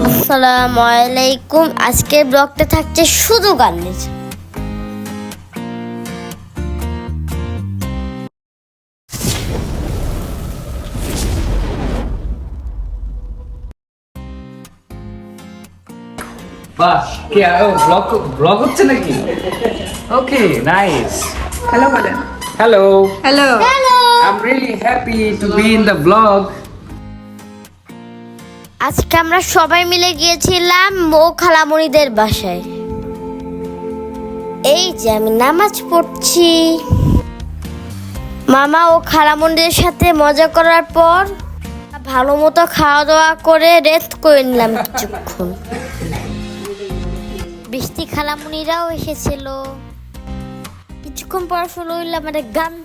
আসসালামু আলাইকুম। আজকের ব্লগটা থাকছে শুধু গানের। বাহ কি ব্লগ হচ্ছে নাকি? Okay nice. হ্যালো বলেন। Hello hello. I am really happy to be in the blog. আজকে আমরা সবাই মিলে গিয়েছিলাম ও খালামণিদের বাসায়। এই যে আমি নামাজ পড়ছি। মামা ও খালামণিদের সাথে মজা করার পর ভালো মতো খাওয়া দাওয়া করে রেস্ট করে নিলাম কিছুক্ষণ। বৃষ্টি খালামণিরাও এসেছিল। কিছুক্ষণ পর শুরু হইল আমাদের গান।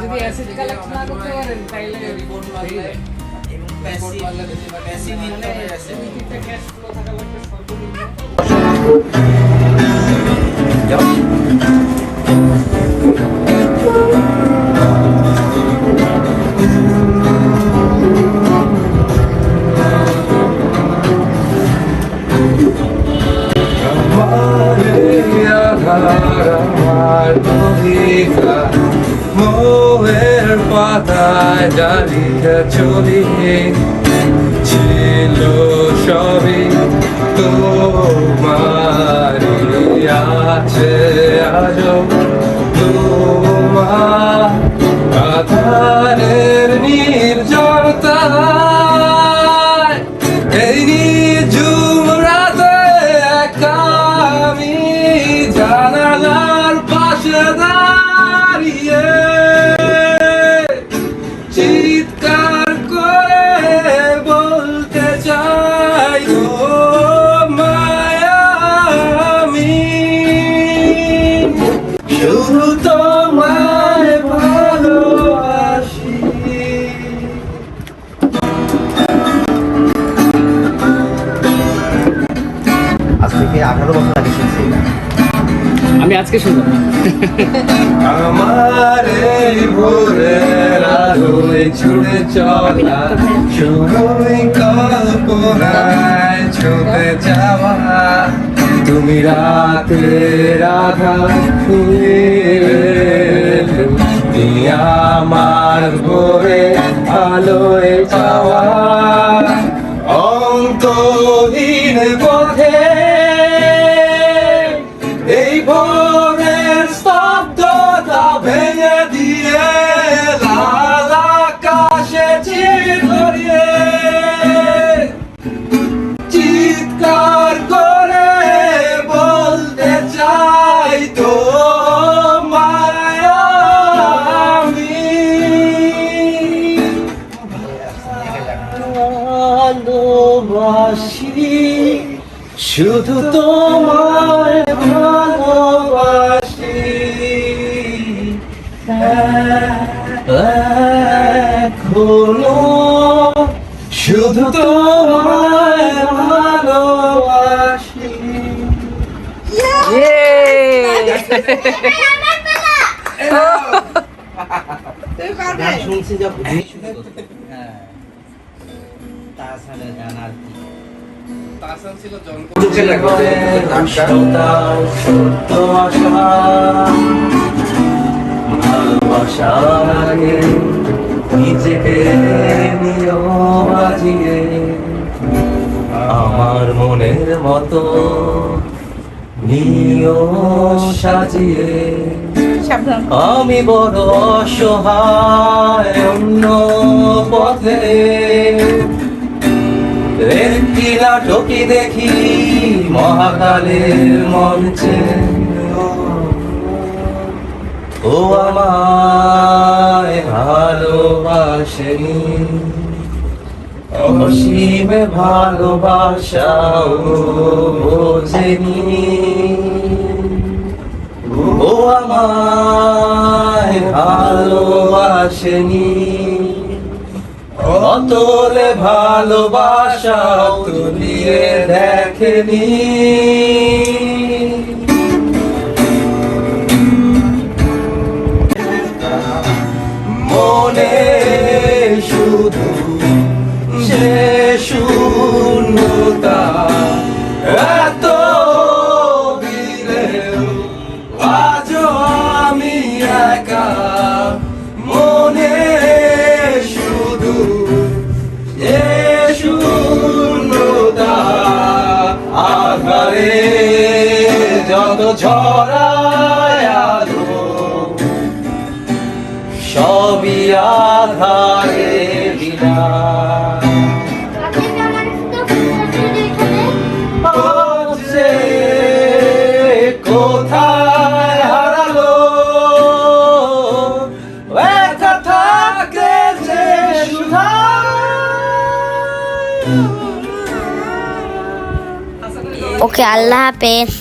যদি অ্যাসিড কালেক্ট না করতে পারেন তাইলে রিপোর্ট মারলে এবং প্যাসিভ অ্যাসিডিটিতে ক্যাশ ফ্লো থাকা লাগবে মোহের পাতায় ডালিয়া চলিয়ে ছিল সবই তোমারই আছে আজ তোমার আধারের নির্জনতায় এই নিঝুম রাতে একা আমি জানালার পাশে দাঁড়িয়ে চিৎকার করে বলতে চাই ও মায়া আমি শুধু তোমায় ভালোবাসি। আজ থেকে 18 বছর আগে শুনছি এটা। আমি আজকে শুনলাম। আমার এই ভোরের আলোয় ছুটে চলা সময় কল্পনায় ছুটে যাওয়া তুমি রাতে রাধা তুমি আমার ভোরে আলোয় যাওয়া অন্তহীন পথে এই ভোরের স্তব্ধতা ভেঙে দিয়ে লাল আকাশে চির ধরিয়ে চিৎকার করে বলতে চাই তো মায়া আমি ভালোবাসি শুধু তোমায় ভালোবাসি এখনো শুধু তোমায় ভালোবাসি। গান শুনছি যখন শুরু করতে। হ্যাঁ তাছাড়া গান আর কি ভালোবাসার আগে নিজেকে নিও বাজিয়ে আমার মনের মতো নিও সাজিয়ে সাবধান। আমি বড় অসহায় অন্য পথে একটি নাটকি দেখি মহাকালের মঞ্চে ও আমায় ভালোবাসেনি অসীমে ভালোবাসাও বোঝেনি ও আমায় ভালোবাসেনি অতলে ভালোবাসা তুলিয়ে দেখেনি মন শুধু সে শূন্যতা এত দিলেও আজও আমি একা মনে শুধু এ শূন্যতা আধারে যত ঝরায় আলো সবই আধারে বিনা যে কোথায় হারালো একা থাকে যে সুধায় ওকে, আল্লাহ হাফেজ।